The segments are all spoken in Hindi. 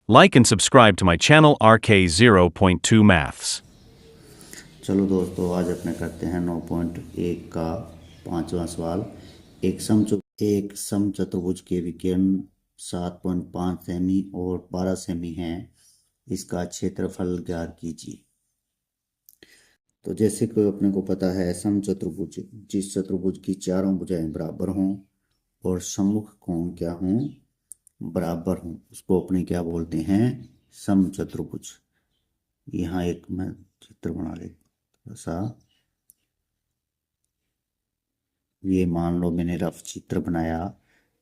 Like and subscribe to my channel RK0.2 Maths. चलो दोस्तों, आज अपने करते हैं 9.1 का 5वां सवाल। एक समचतुर्भुज के विकर्ण 7.5 सेमी और 12 सेमी हैं। इसका क्षेत्रफल ज्ञात कीजिए। तो जैसे कि अपने को पता है, समचतुर्भुज जिस चतुर्भुज की चारों भुजाएं बराबर हों और सम्मुख कोण क्या हों, बराबर हों, उसको अपने क्या बोलते हैं? समचतुर्भुज। यहाँ एक मैं चित्र बना लेता सा। ये मान लो मैंने रफ चित्र बनाया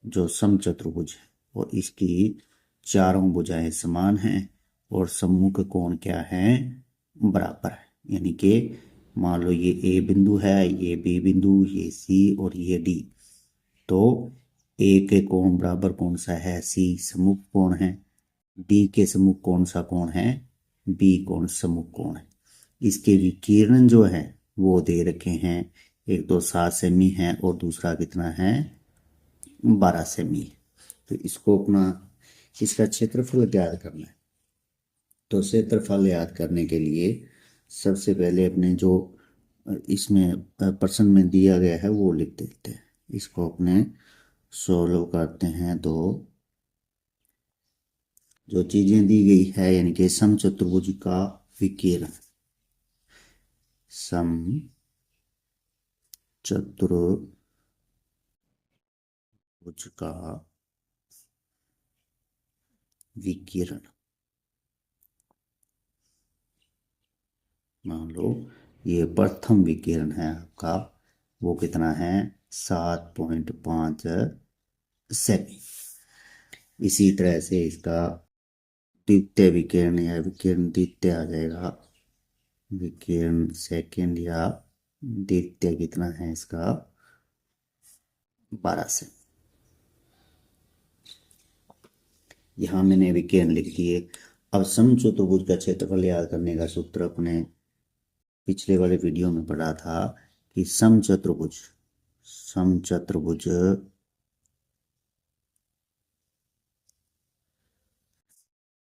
जो समचतुर्भुज है और इसकी चारों भुजाएं समान हैं और सम्मुख कोण क्या है? बराबर है। यानी कि मान लो ये ए बिंदु है, ये बी बिंदु, ये सी और ये डी। तो ए के कोण बराबर कौन सा है? सी सम्मुख कोण है। डी के सम्मुख कौन सा कोण है? बी कोण सम्मुख कोण है। इसके विकिरण जो है वो दे रखे हैं। एक तो 7 सेमी है और दूसरा कितना है? 12 सेमी है। तो इसको अपना इसका क्षेत्रफल ज्ञात करना है। तो क्षेत्रफल याद करने के लिए सबसे पहले अपने जो इसमें प्रश्न में दिया गया है वो लिख देते हैं। इसको अपने सोल्व करते हैं। तो जो चीजें दी गई है, यानी कि समचतुर्भुज का विकिरण, समचतुर्भुज का विकिरण, मान लो ये प्रथम विकिरण है आपका, वो कितना है? 7.5 सेमी। इसी तरह से इसका द्वितीय विकिरण या विकिरण द्वितीय आ जाएगा। विकिरण सेकंड या द्वितीय कितना है इसका? 12 सेमी। यहाँ मैंने विकिरण लिख दिए। अब समचतुर्भुज का क्षेत्रफल याद करने का सूत्र अपने पिछले वाले वीडियो में पढ़ा था कि समचतुर्भुज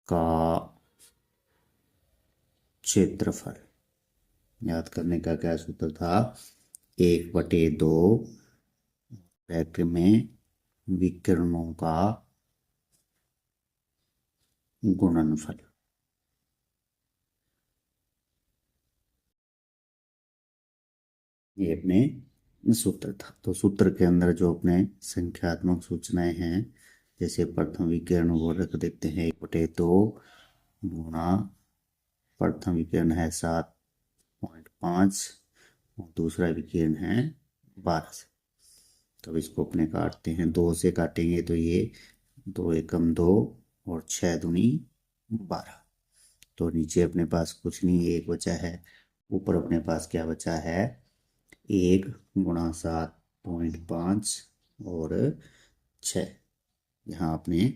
का क्षेत्रफल याद करने का क्या सूत्र था? 1/2 फैक्टर में विकिरणों का गुणनफल। ये अपने सूत्र था। तो सूत्र के अंदर जो अपने संख्यात्मक सूचनाएं हैं, जैसे प्रथम विकिरण वो रख देते हैं 1/2 गुणा प्रथम विकिरण है 7.5 और दूसरा विकिरण है 12 से। तो इसको अपने काटते हैं, 2 से काटेंगे तो ये 2 एकम 2 और 6 दूनी 12। तो नीचे अपने पास कुछ नहीं, 1 बचा है। ऊपर अपने पास क्या बचा है? 1 गुणा 7.5 और 6। यहाँ अपने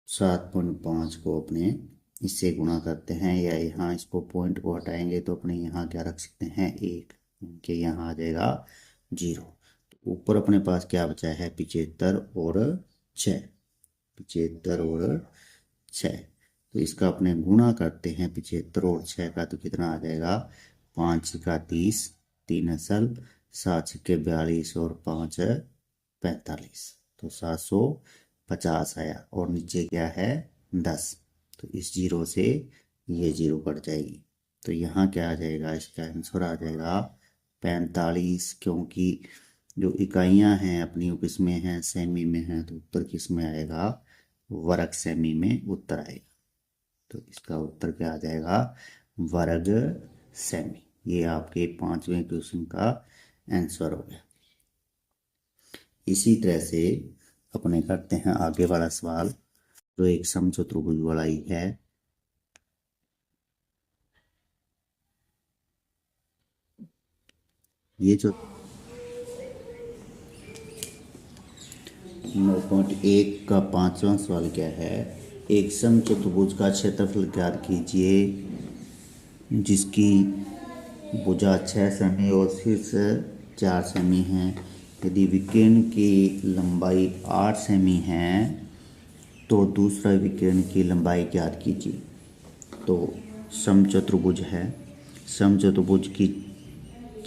7.5 को अपने इससे गुणा करते हैं, या यहाँ इसको पॉइंट को हटाएंगे तो अपने यहाँ क्या रख सकते हैं? 1, क्योंकि यहाँ आ जाएगा 0। तो ऊपर अपने पास क्या बचा है? 75 और 6। 75 और 6। तो इसका अपने गुणा करते हैं 75 और 6 का, तो कितना आ जाएगा? 5 का 30, 3 असल, 7 छक्के 42 और 5 45। तो 750 आया। और नीचे क्या है? 10। तो इस 0 से ये 0 कट जाएगी। तो यहाँ क्या आ जाएगा? इसका आंसर आ जाएगा 45, क्योंकि जो इकाइयाँ हैं अपनी वो किस में हैं? सेमी में हैं। तो उत्तर किस में आएगा? वर्ग सेमी में उत्तर आएगा। तो इसका उत्तर क्या आ जाएगा? वर्ग सेमी। ये आपके 5वें क्वेश्चन का आंसर हो गया। इसी तरह से अपने करते हैं आगे वाला सवाल, जो एक समचतुर्भुज वाला ही है। ये जो 9.1 का 5वां सवाल क्या है? एक समचतुर्भुज का क्षेत्रफल ज्ञात कीजिए जिसकी भुजा 6 सेमी और शीर्ष 4 सेमी है। यदि विकिरण की लंबाई 8 सेमी है तो दूसरा विकिरण की लंबाई ज्ञात कीजिए। तो समचतुर्भुज है, समचतुर्भुज की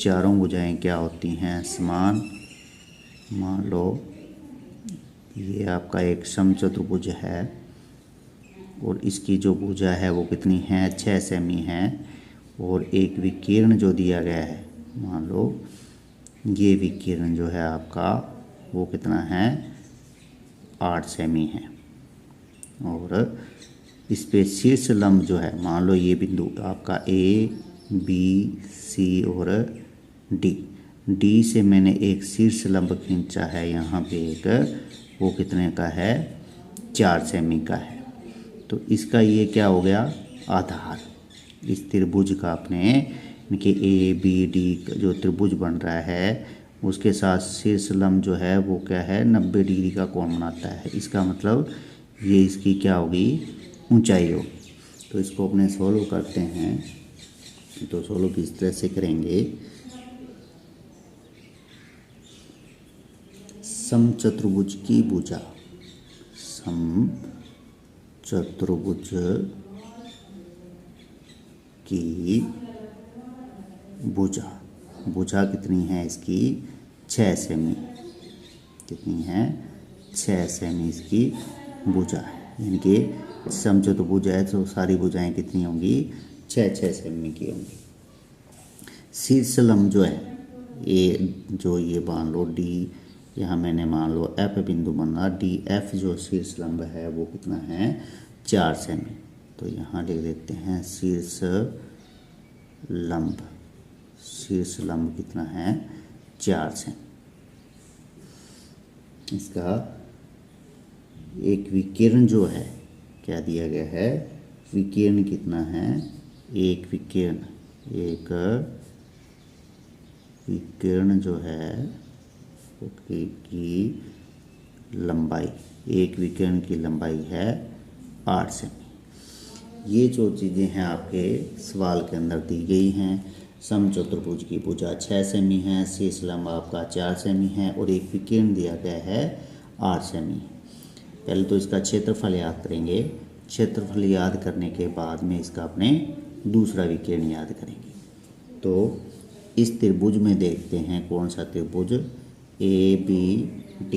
चारों भुजाएं क्या होती हैं? समान। मान लो ये आपका एक समचतुर्भुज है और इसकी जो भुजा है वो कितनी है? 6 सेमी है। और एक विकिरण जो दिया गया है, मान लो ये विकिरण जो है आपका वो कितना है? 8 सेमी है। और इस पे शीर्ष लंब जो है, मान लो ये बिंदु आपका A, B, C और D से मैंने एक शीर्ष लंब खींचा है यहाँ पे एक, वो कितने का है? 4 सेमी का है। तो इसका ये क्या हो गया? आधार। इस त्रिभुज का अपने इनके ABD जो त्रिभुज बन रहा है उसके साथ शीर्ष लंब जो है वो क्या है? 90 डिग्री का कोण बनाता है। इसका मतलब ये इसकी क्या होगी? ऊंचाई होगी। तो इसको अपने सोल्व करते हैं। तो सोल्व किस तरह से करेंगे? समचतुर्भुज की भुजा, समचतुर्भुज की भुजा कितनी है इसकी? 6 सेमी। कितनी है? 6 सेमी इसकी भुजा है। यानी कि समचतुर्भुज है तो सारी भुजाएं कितनी होंगी? 6 सेमी की होंगी। शीर्ष लंब जो है ये मान लो D, यहाँ मैंने मान लो F बिंदु बना, DF जो शीर्ष लंब है वो कितना है? 4 सेमी। तो यहाँ लिख देते हैं शीर्ष लंब कितना है? 4 सेमी। इसका एक विकिरण जो है क्या दिया गया है? विकिरण कितना है? एक विकिरण जो है की लंबाई, एक विकिरण की लंबाई है 8 सेमी। ये जो चीज़ें हैं आपके सवाल के अंदर दी गई हैं। समचतुर्भुज की भुजा 6 सेमी है, शीर्ष लंब आपका 4 सेमी है और एक विकिरण दिया गया है 8 सेमी। पहले तो इसका क्षेत्रफल याद करेंगे। क्षेत्रफल याद करने के बाद में इसका अपने दूसरा विकिरण याद करेंगे। तो इस त्रिभुज में देखते हैं कौन सा त्रिभुज? ABD।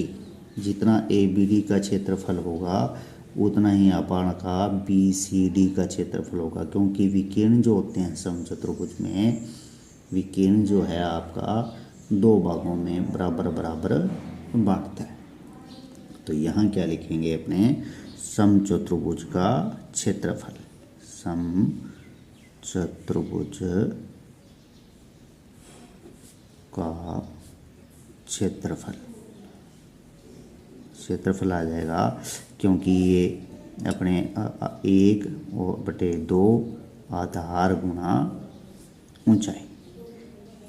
जितना ABD का क्षेत्रफल होगा उतना ही आपका BCD का क्षेत्रफल होगा, क्योंकि विकिरण जो होते हैं समचतुर्भुज में, विकिरण जो है आपका 2 भागों में बराबर बराबर बांटता है। तो यहाँ क्या लिखेंगे? अपने समचतुर्भुज का क्षेत्रफल, समचतुर्भुज का क्षेत्रफल आ जाएगा, क्योंकि ये अपने 1/2 आधार गुणा ऊंचाई।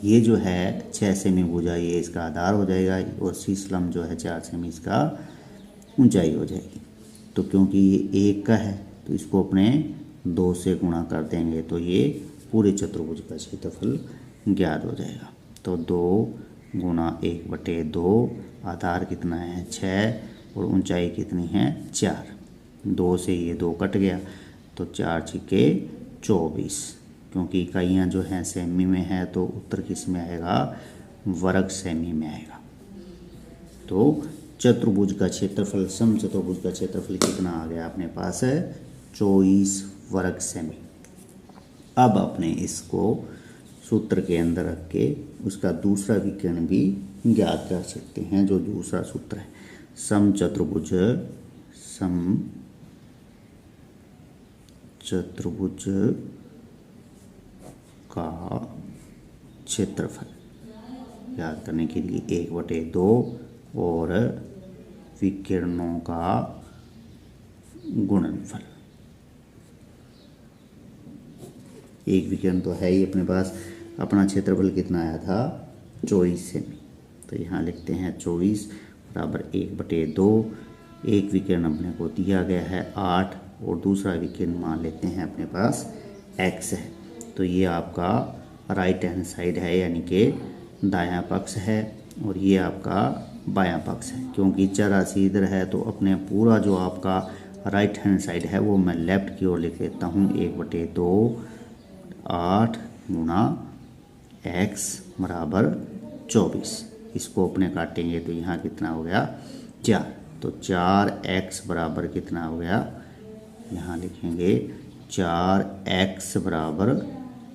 ये जो है 6 सेमी भुजा ये इसका आधार हो जाएगा और शीर्ष लंब जो है 4 सेमी इसका ऊंचाई हो जाएगी। तो क्योंकि ये 1 का है तो इसको अपने 2 से गुणा कर देंगे तो ये पूरे चतुर्भुज का क्षेत्रफल ज्ञात हो जाएगा। तो 2 गुणा 1/2, आधार कितना है? 6 और ऊंचाई कितनी है? 4। 2 से ये 2 कट गया तो 4 छिके 24, क्योंकि इकाइयाँ जो हैं सेमी में है तो उत्तर किस में आएगा? वर्ग सेमी में आएगा। तो चतुर्भुज का क्षेत्रफल, समचतुर्भुज का क्षेत्रफल कितना आ गया अपने पास? है 24 वर्ग सेमी। अब अपने इसको सूत्र के अंदर रख के उसका दूसरा विकर्ण भी ज्ञात कर सकते हैं। जो दूसरा सूत्र है, समचतुर्भुज का क्षेत्रफल याद करने के लिए 1/2 और विकिरणों का गुणनफल। एक विकिरण तो है ही अपने पास, अपना क्षेत्रफल कितना आया था? 24 सेमी। तो यहाँ लिखते हैं 24 बराबर 1/2। एक विकिरण अपने को दिया गया है 8 और दूसरा विकिरण मान लेते हैं अपने पास x है। तो ये आपका राइट हैंड साइड है, यानी कि दायां पक्ष है, और ये आपका बायां पक्ष है। क्योंकि चर राशि इधर है तो अपने पूरा जो आपका राइट हैंड साइड है वो मैं लेफ्ट की ओर लिख लेता हूँ। 1/2 8 गुना x बराबर 24। इसको अपने काटेंगे तो यहाँ कितना हो गया 4। तो 4x बराबर कितना हो गया, यहाँ लिखेंगे 4x बराबर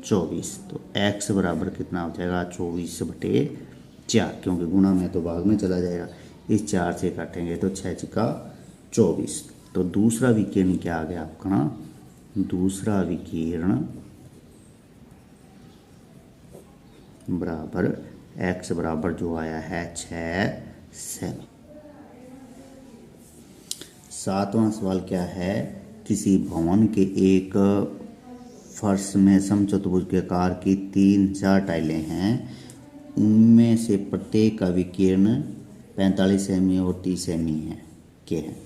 24। तो x बराबर कितना हो जाएगा 24/4, क्योंकि गुणा में तो भाग में चला जाएगा। इस 4 से काटेंगे तो 6×24। तो दूसरा विकीर्ण क्या आ गया आपका ना, दूसरा विकीर्ण बराबर x बराबर जो आया है 6 सेमी। 7वां सवाल क्या है, किसी भवन के एक फर्श में समचतुर्भुज के आकार की 3 टाइलें हैं, उनमें से प्रत्येक का विकीर्ण 45 सेमी और 30 सेमी है के हैं।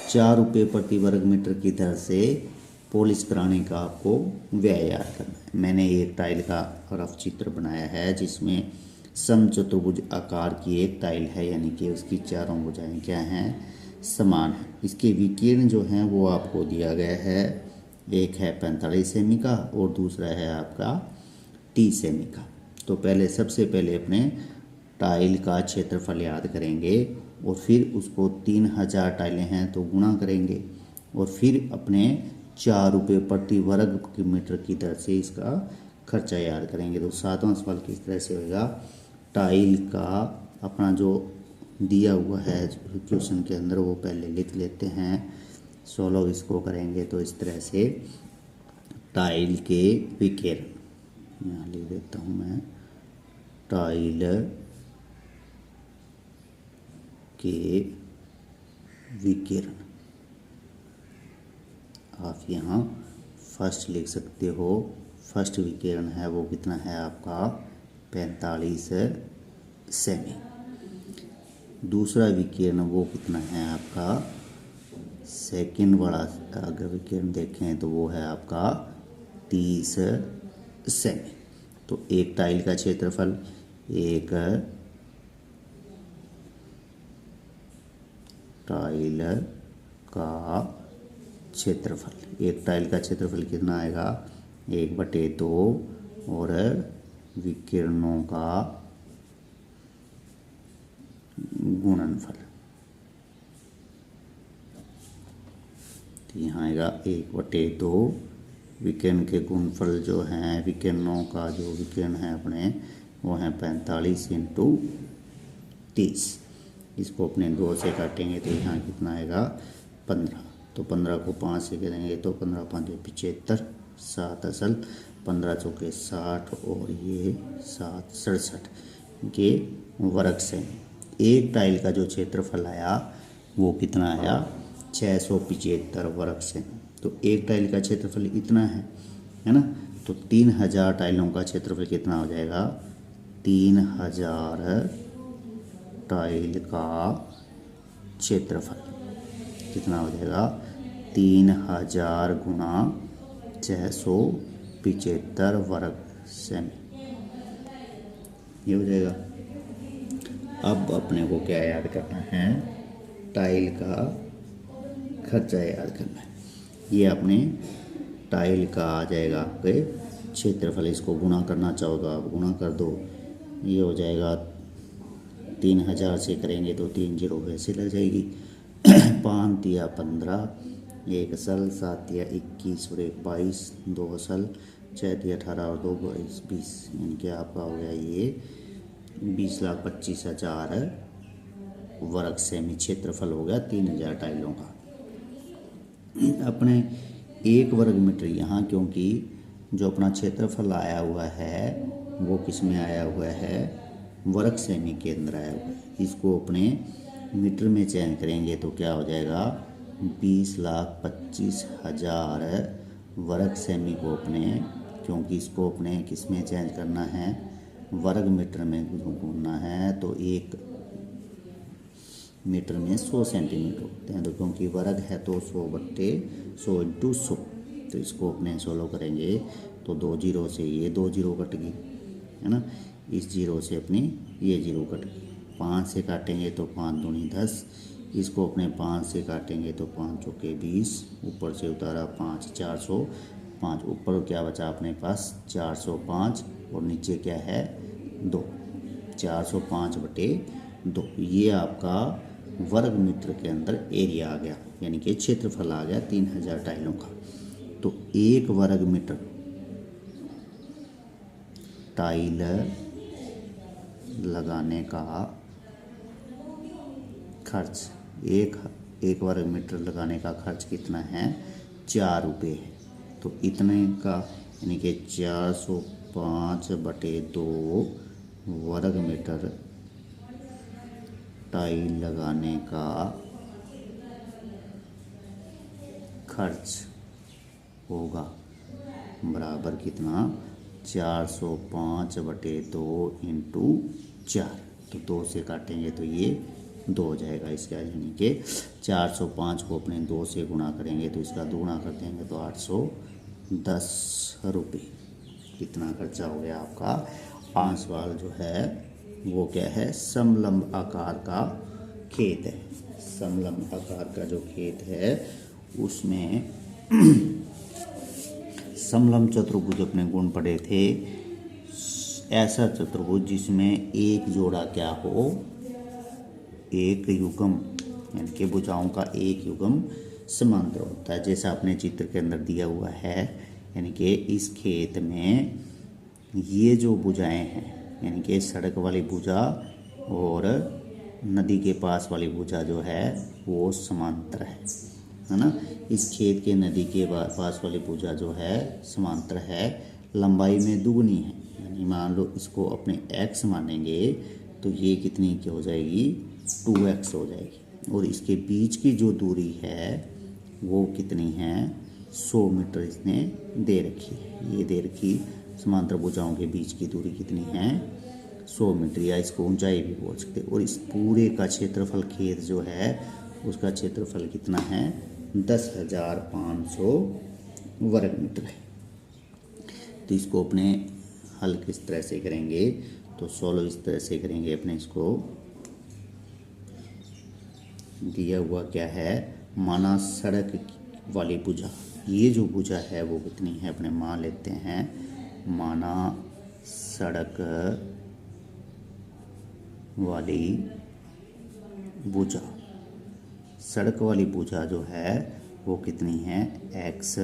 4 रुपये प्रति वर्ग मीटर की दर से पॉलिश कराने का आपको व्यय याद करना है। मैंने एक टाइल का रफ चित्र बनाया है जिसमें समचतुर्भुज आकार की एक टाइल है, यानी कि उसकी चारों भुजाएं क्या हैं, समान है। इसके विकीर्ण जो हैं वो आपको दिया गया है, एक है 45 सेमी का और दूसरा है आपका 30 सेमी का। तो पहले सबसे पहले अपने टाइल का क्षेत्रफल याद करेंगे और फिर उसको 3000 टाइलें हैं तो गुणा करेंगे और फिर अपने 4 रुपये प्रति वर्ग मीटर की दर से इसका खर्चा याद करेंगे। तो 7वां सवाल किस तरह से होगा, टाइल का अपना जो दिया हुआ है क्वेश्चन के अंदर वो पहले लिख लेते हैं, सॉल्व इसको करेंगे तो इस तरह से टाइल के विकीर्ण, यहाँ लिख देता हूँ मैं, टाइल के विकीर्ण आप यहाँ फर्स्ट लिख सकते हो। फर्स्ट विकीर्ण है वो कितना है आपका 45 सेमी। दूसरा विकीर्ण वो कितना है आपका, सेकंड वाला अगर विकीर्ण देखें तो वो है आपका 30 सेमी। तो एक टाइल का क्षेत्रफल, एक टाइल का क्षेत्रफल, एक टाइल का क्षेत्रफल कितना आएगा 1/2 और विकीर्णों का गुणनफल, तो यहाँ आएगा 1/2। विकीर्ण के गुणनफल जो हैं, विकीर्णों का जो विकीर्ण है अपने वो हैं 45 × 30। इसको अपने 2 से काटेंगे तो यहाँ कितना आएगा 15। तो 15 को 5 से करेंगे तो 15 × 5 = 75, 7 असल, 15 चौके 60 और ये 7 67 के वर्ग सेमी। एक टाइल का जो क्षेत्रफल आया वो कितना आया 675 वर्ग सेमी। तो एक टाइल का क्षेत्रफल इतना है ना, तो 3000 टाइलों का क्षेत्रफल कितना हो जाएगा, 3000 टाइल का क्षेत्रफल कितना हो जाएगा 3000 गुणा 675 वर्ग सेमी, ये हो जाएगा। अब अपने को क्या याद करना है, टाइल का खर्चा याद करना है। ये अपने टाइल का आ जाएगा आपके क्षेत्रफल, इसको गुणा करना चाहो तो आप गुणा कर दो, ये हो जाएगा 3000 से करेंगे तो 3 0 वैसे लग जाएगी। 5 × 15, 1 असल, 7 × 21 और 1 22, 2 असल, 6 × 18 और 2 22 20, यानी कि आपका हो गया ये 20,25,000 वर्ग सेमी क्षेत्रफल हो गया 3000 टाइलों का। अपने 1 वर्ग मीटर यहाँ, क्योंकि जो अपना क्षेत्रफल आया हुआ है वो किस में आया हुआ है, वर्ग सेमी के अंदर आया हुआ है। इसको अपने मीटर में चेंज करेंगे तो क्या हो जाएगा 20,25,000 वर्ग सेमी को अपने, क्योंकि इसको अपने किस में चेंज करना है, वर्ग मीटर में घूमना है, तो 1 मीटर में 100 सेंटीमीटर होते हैं। तो क्योंकि वर्ग है तो 100/100 × 100, तो इसको अपने सोल्व करेंगे तो 2 0 से ये 2 0 कट गई है ना, इस 0 से अपनी ये 0 कट गई। 5 से काटेंगे तो 5 दूनी 10, इसको अपने 5 से काटेंगे तो 5 चौके 20, ऊपर से उतारा 5, 405, ऊपर क्या बचा अपने पास 405 और नीचे क्या है 2, 405/2। ये आपका वर्ग मीटर के अंदर एरिया आ गया, यानी कि क्षेत्रफल आ गया 3000 टाइलों का। तो 1 वर्ग मीटर टाइल लगाने का खर्च, एक वर्ग मीटर लगाने का खर्च कितना है 4 रुपये है। तो इतने का यानी कि 405/2 वर्ग मीटर टाइल लगाने का खर्च होगा बराबर कितना 405/2 इंटू 4। तो 2 से काटेंगे तो ये 2 हो जाएगा इसका, यानी कि 405 को अपने 2 से गुणा करेंगे तो इसका दुगुना कर देंगे तो 810 रुपये। इतना खर्चा हो गया आपका। 5 सवाल जो है वो क्या है, समलंब आकार का खेत है। समलंब आकार का जो खेत है उसमें समलंब चतुर्भुज अपने गुण पढ़े थे। ऐसा चतुर्भुज जिसमें एक जोड़ा क्या हो, एक युग्म, यानी कि भुजाओं का एक युग्म समांतर होता है, जैसा अपने चित्र के अंदर दिया हुआ है। यानी कि इस खेत में ये जो भुजाएं हैं, यानी कि सड़क वाली भुजा और नदी के पास वाली भुजा जो है वो समांतर है ना। इस खेत के नदी के पास वाली भुजा जो है समांतर है, लंबाई में दुगनी है। यानी मान लो इसको अपने x मानेंगे तो ये कितनी की हो जाएगी 2x हो जाएगी। और इसके बीच की जो दूरी है वो कितनी है 100 मीटर इसने दे रखी है। ये दे रखी समांतर भुजाओं के बीच की दूरी कितनी है 100 मीटर, या इसको ऊंचाई भी बोल सकते। और इस पूरे का क्षेत्रफल खेत जो है उसका क्षेत्रफल कितना है 10,500 वर्ग मीटर है। तो इसको अपने हल किस तरह से करेंगे, तो सॉल्व इस तरह से करेंगे। अपने इसको दिया हुआ क्या है, माना सड़क वाली भुजा, ये जो भुजा है वो कितनी है अपने मान लेते हैं, माना सड़क वाली भुजा, सड़क वाली भुजा जो है वो कितनी है x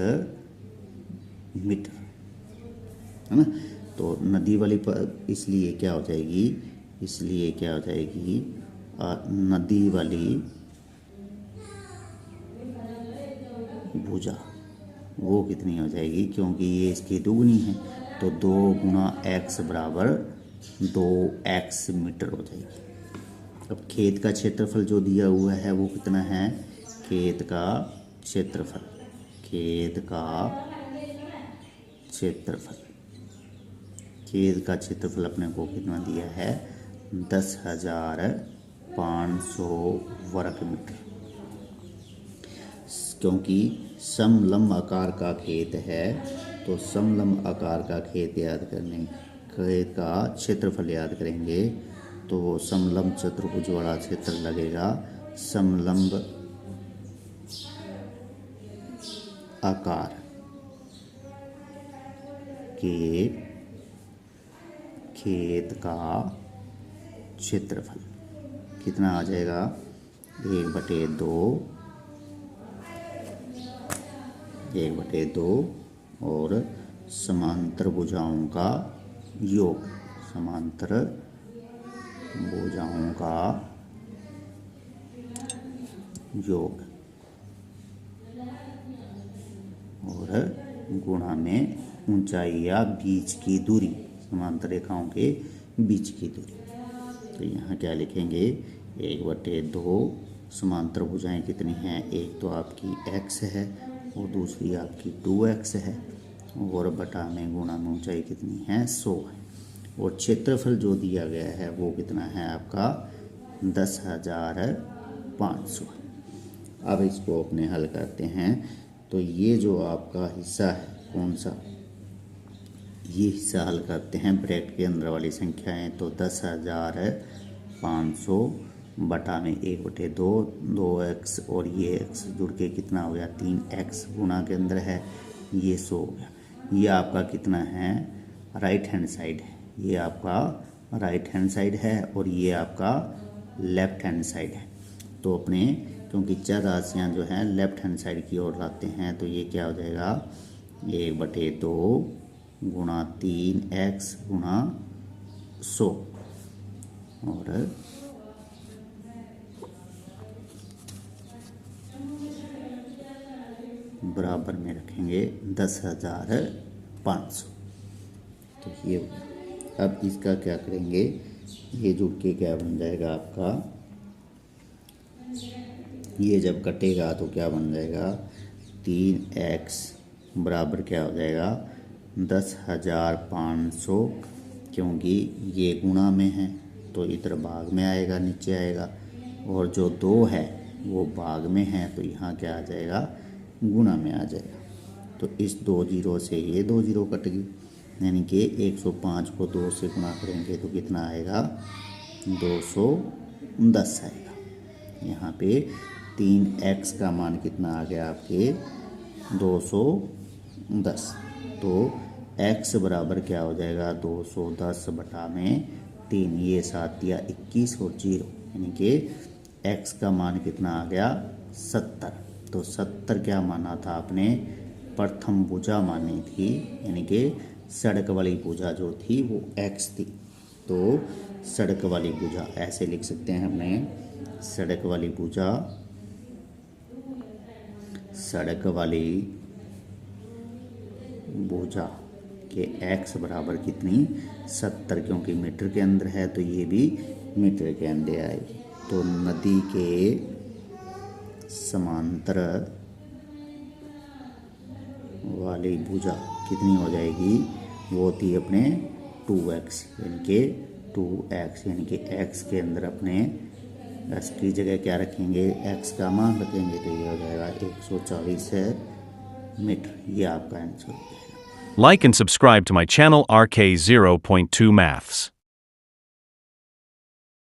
मीटर, है ना। तो नदी वाली पर इसलिए क्या हो जाएगी, इसलिए क्या हो जाएगी नदी वाली भुजा वो कितनी हो जाएगी, क्योंकि ये इसकी दुगनी है तो 2 गुना x बराबर 2x मीटर हो जाएगी। अब खेत का क्षेत्रफल जो दिया हुआ है वो कितना है, खेत का क्षेत्रफल, खेत का क्षेत्रफल, खेत का क्षेत्रफल अपने को कितना दिया है 10,500 वर्ग मीटर। क्योंकि समलंब आकार का खेत है तो समलंब आकार का खेत याद करने, खेत का क्षेत्रफल याद करेंगे तो वो समलंब चतुर्भुज वाला क्षेत्र लगेगा। समलंब आकार के खेत का क्षेत्रफल कितना आ जाएगा 1/2 और समांतर भुजाओं का योग, समांतर भुजाओं का योग और गुणा में ऊंचाई या बीच की दूरी, समांतर रेखाओं के बीच की दूरी। तो यहाँ क्या लिखेंगे 1/2, समांतर भुजाएं कितनी हैं, एक तो आपकी x है और दूसरी आपकी 2x है, और बटा में गुणा में ऊंचाई कितनी है 100 है, और क्षेत्रफल जो दिया गया है वो कितना है आपका 10,500 है। अब इसको अपने हल करते हैं। तो ये जो आपका हिस्सा है कौन सा, ये हिस्सा हल करते हैं ब्रैकेट के अंदर वाली संख्याएं। तो 10,500 बटा में 1/2, 2x और ये x जुड़ के कितना हो गया 3x गुणा के अंदर है ये 100 हो गया। ये आपका कितना है राइट हैंड साइड है, ये आपका राइट हैंड साइड है और ये आपका लेफ्ट हैंड साइड है। तो अपने क्योंकि चर राशियाँ जो हैं लेफ्ट हैंड साइड की ओर लाते हैं तो ये क्या हो जाएगा 1/2 गुणा 3x गुणा 100 और बराबर में रखेंगे 10,500। तो ये अब इसका क्या करेंगे, ये जुड़ के क्या बन जाएगा आपका, ये जब कटेगा तो क्या बन जाएगा 3x बराबर क्या हो जाएगा 10,500, क्योंकि ये गुणा में है तो इधर भाग में आएगा नीचे आएगा, और जो 2 है वो भाग में है तो यहाँ क्या आ जाएगा गुणा में आ जाएगा। तो इस 2 जीरो से ये 2 जीरो कट गई, यानी कि 105 को 2 से गुणा करेंगे तो कितना आएगा 210 आएगा। यहाँ पे 3x का मान कितना आ गया आपके 210। तो x बराबर क्या हो जाएगा 210 बटा में 3, ये 7 या 21 और 0, यानी कि x का मान कितना आ गया 70। तो 70 क्या माना था आपने, प्रथम भुजा मानी थी, यानी कि सड़क वाली भुजा जो थी वो x थी। तो सड़क वाली भुजा ऐसे लिख सकते हैं अपने, सड़क वाली भुजा, सड़क वाली भुजा के x बराबर कितनी 70, क्योंकि मीटर के अंदर है तो ये भी मीटर के अंदर आएगी। तो नदी के समांतर वाली भुजा कितनी हो जाएगी, वो थी अपने 2x, यानी कि 2x, यानी कि x के अंदर अपने x की जगह क्या रखेंगे x का मान रखेंगे तो ये हो जाएगा 140 मीटर। ये आपका आंसर हो जाएगा। Like and subscribe to my channel RK0.2 Maths.